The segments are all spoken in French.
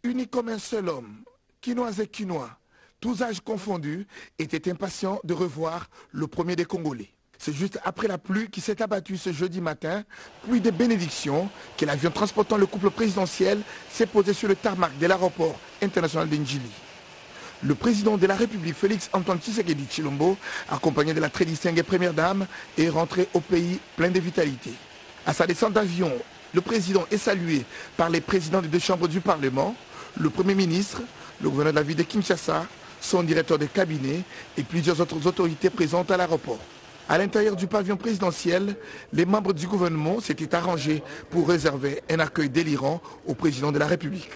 Unis comme un seul homme, Quinois et Quinois, tous âges confondus, étaient impatients de revoir le premier des Congolais. C'est juste après la pluie qui s'est abattue ce jeudi matin, pluie de bénédictions, que l'avion transportant le couple présidentiel s'est posé sur le tarmac de l'aéroport international d'Ndjili. Le président de la République, Félix Antoine Tshisekedi Tshilombo, accompagné de la très distinguée première dame, est rentré au pays plein de vitalité. À sa descente d'avion, le président est salué par les présidents des deux chambres du Parlement, le Premier ministre, le gouverneur de la ville de Kinshasa, son directeur de cabinet et plusieurs autres autorités présentes à l'aéroport. À l'intérieur du pavillon présidentiel, les membres du gouvernement s'étaient arrangés pour réserver un accueil délirant au président de la République.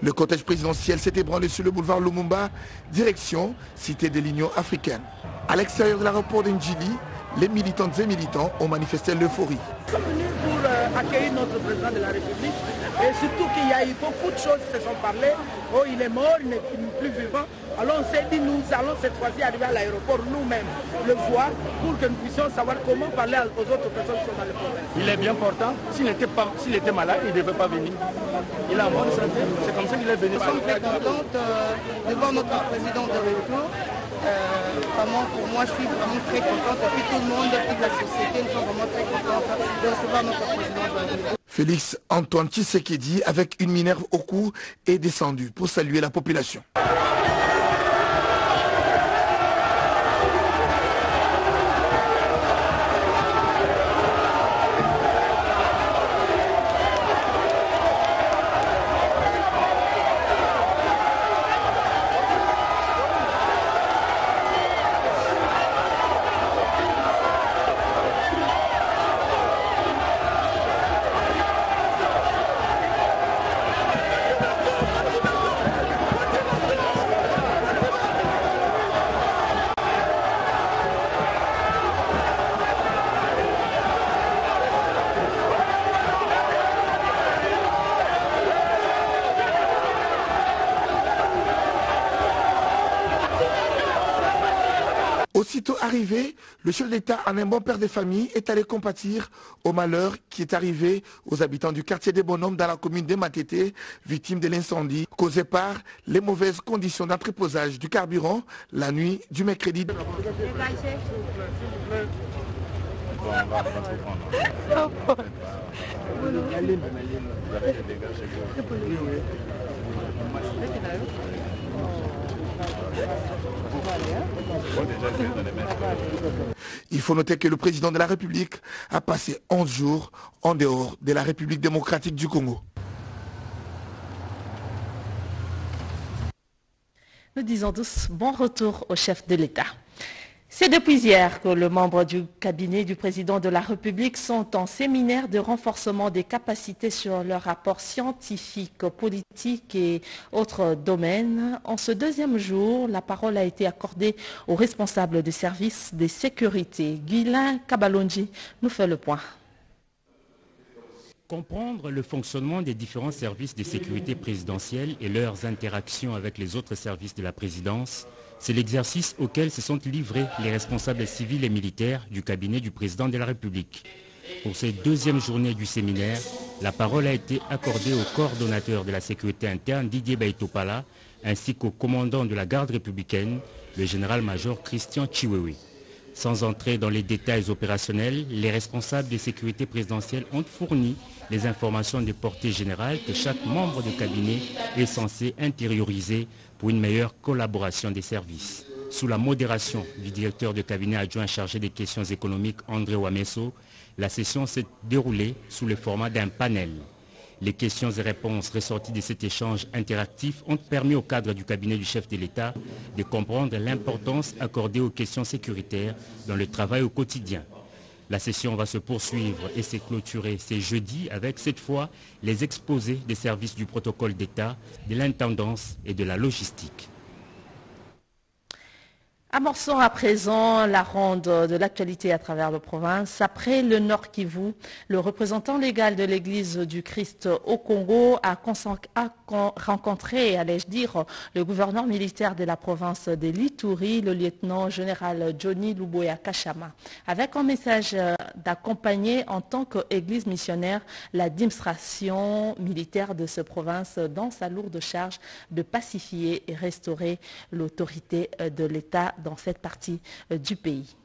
Le cortège présidentiel s'est ébranlé sur le boulevard Lumumba, direction Cité de l'Union africaine. À l'extérieur de l'aéroport d'Ndjili, les militantes et militants ont manifesté l'euphorie. Nous sommes venus pour accueillir notre président de la République et surtout qu'il y a eu beaucoup de choses qui se sont parlées. Oh, il est mort, il n'est plus vivant. Alors on s'est dit, nous allons cette fois-ci arriver à l'aéroport nous-mêmes, le voir, pour que nous puissions savoir comment parler aux autres personnes qui sont dans le problème. Il est bien portant. S'il était malade, il ne devait pas venir. Il est en bonne santé. C'est comme ça qu'il est venu. Nous sommes très contentes de voir notre président de retour. Vraiment, pour moi, je suis vraiment très contente. Et puis tout le monde, toute la société, nous sommes vraiment très contents de recevoir notre président de la République. Félix Antoine Tshisekedi, avec une minerve au cou, est descendu pour saluer la population. Aussitôt arrivé, le chef d'État, en un bon père de famille, est allé compatir au malheur qui est arrivé aux habitants du quartier des Bonhommes dans la commune de Matete, victimes de l'incendie causé par les mauvaises conditions d'entreposage du carburant la nuit du mercredi. Il faut noter que le président de la République a passé 11 jours en dehors de la République démocratique du Congo. Nous disons tous bon retour au chef de l'État. C'est depuis hier que les membres du cabinet du président de la République sont en séminaire de renforcement des capacités sur leurs rapports scientifiques, politiques et autres domaines. En ce deuxième jour, la parole a été accordée aux responsables des services de sécurité. Guylain Kabalonji nous fait le point. Comprendre le fonctionnement des différents services de sécurité présidentielle et leurs interactions avec les autres services de la présidence, c'est l'exercice auquel se sont livrés les responsables civils et militaires du cabinet du président de la République. Pour cette deuxième journée du séminaire, la parole a été accordée au coordonnateur de la sécurité interne Didier Baïtopala ainsi qu'au commandant de la garde républicaine, le général-major Christian Chiwewe. Sans entrer dans les détails opérationnels, les responsables de sécurité présidentielle ont fourni les informations de portée générale que chaque membre de cabinet est censé intérioriser pour une meilleure collaboration des services. Sous la modération du directeur de cabinet adjoint chargé des questions économiques André Wameso, la session s'est déroulée sous le format d'un panel. Les questions et réponses ressorties de cet échange interactif ont permis au cadre du cabinet du chef de l'État de comprendre l'importance accordée aux questions sécuritaires dans le travail au quotidien. La session va se poursuivre et se clôturer ce jeudi avec cette fois les exposés des services du protocole d'État, de l'intendance et de la logistique. Amorçons à présent la ronde de l'actualité à travers la province. Après le Nord Kivu, le représentant légal de l'Église du Christ au Congo a rencontré, allais-je dire, le gouverneur militaire de la province de l'Ituri, le lieutenant-général Johnny Luboya Kashama, avec un message d'accompagner en tant qu'Église missionnaire l'administration militaire de cette province dans sa lourde charge de pacifier et restaurer l'autorité de l'État dans cette partie du pays.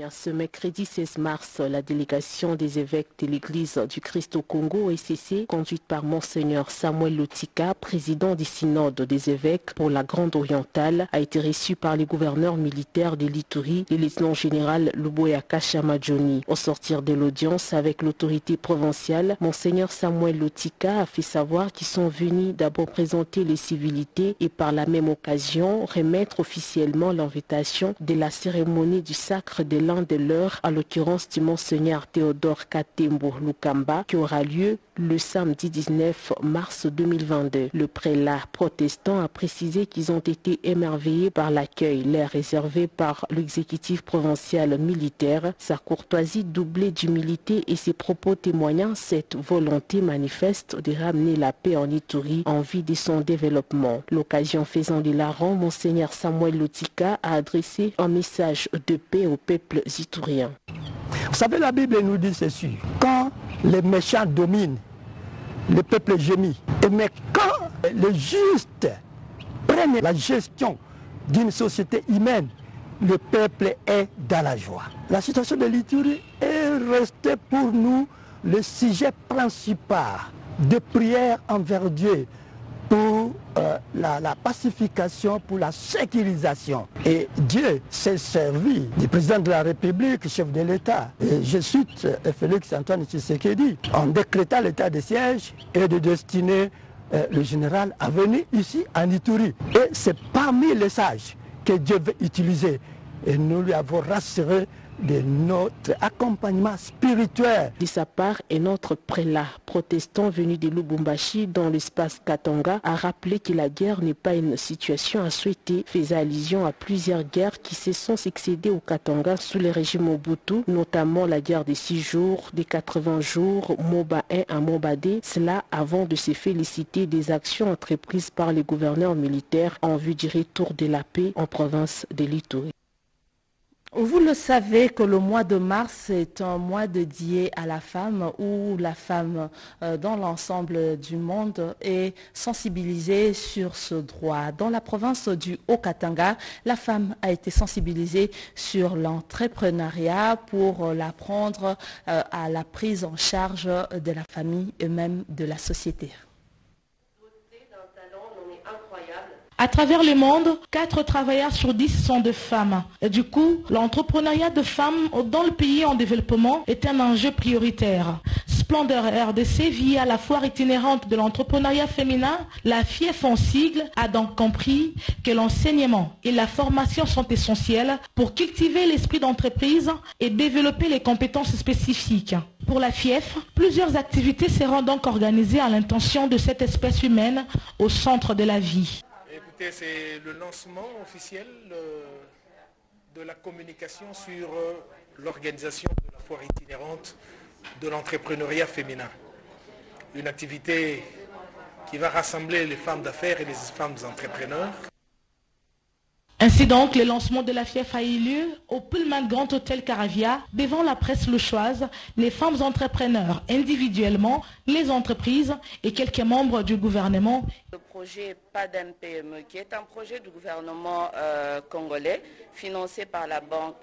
Ce mercredi 16 mars, la délégation des évêques de l'Église du Christ au Congo, ECC, conduite par Monseigneur Samuel Lotika, président du synode des évêques pour la Grande Orientale, a été reçue par les gouverneurs militaires de l'Ituri, le lieutenant-général Luboya Kashama Johnny. Au sortir de l'audience avec l'autorité provinciale, Monseigneur Samuel Lotika a fait savoir qu'ils sont venus d'abord présenter les civilités et par la même occasion remettre officiellement l'invitation de la cérémonie du sacre de l'un de leurs, à l'occurrence du Monseigneur Théodore Katembo Lukamba, qui aura lieu le samedi 19 mars 2022. Le prélat protestant a précisé qu'ils ont été émerveillés par l'accueil leur réservé par l'exécutif provincial militaire, sa courtoisie doublée d'humilité et ses propos témoignant cette volonté manifeste de ramener la paix en Ituri en vue de son développement. L'occasion faisant l'hilarant, Monseigneur Samuel Lotika a adressé un message de paix au peuple iturien. Vous savez, la Bible nous dit ceci: quand les méchants dominent, le peuple gémit. Mais quand les justes prennent la gestion d'une société humaine, le peuple est dans la joie. La situation de l'Ituri est restée pour nous le sujet principal de prière envers Dieu pour la pacification, pour la sécurisation. Et Dieu s'est servi du président de la République, chef de l'État, et je cite Félix Antoine Tshisekedi, en décrétant l'état de siège et de destiner le général à venir ici en Ituri. Et c'est parmi les sages que Dieu veut utiliser. Et nous lui avons rassuré de notre accompagnement spirituel. De sa part, un autre prélat protestant venu de Lubumbashi dans l'espace Katanga a rappelé que la guerre n'est pas une situation à souhaiter, faisant allusion à plusieurs guerres qui se sont succédées au Katanga sous le régime Mobutu, notamment la guerre des 6 jours, des 80 jours, Moba 1 à Moba 2, cela avant de se féliciter des actions entreprises par les gouverneurs militaires en vue du retour de la paix en province de l'Ituri. Vous le savez que le mois de mars est un mois dédié à la femme où la femme dans l'ensemble du monde est sensibilisée sur ce droit. Dans la province du Haut-Katanga, la femme a été sensibilisée sur l'entrepreneuriat pour l'apprendre à la prise en charge de la famille et même de la société. À travers le monde, 4 travailleurs sur 10 sont des femmes. Et du coup, l'entrepreneuriat de femmes dans le pays en développement est un enjeu prioritaire. Splendeur RDC, via la foire itinérante de l'entrepreneuriat féminin, la FIEF en sigle, a donc compris que l'enseignement et la formation sont essentiels pour cultiver l'esprit d'entreprise et développer les compétences spécifiques. Pour la FIEF, plusieurs activités seront donc organisées à l'intention de cette espèce humaine au centre de la vie. C'est le lancement officiel de la communication sur l'organisation de la foire itinérante de l'entrepreneuriat féminin. Une activité qui va rassembler les femmes d'affaires et les femmes entrepreneurs. Ainsi donc, le lancement de la FIEF a eu lieu au Pullman Grand Hôtel Caravia, devant la presse louchoise, les femmes entrepreneurs individuellement, les entreprises et quelques membres du gouvernement. Le projet PADEM PME, qui est un projet du gouvernement congolais, financé par la Banque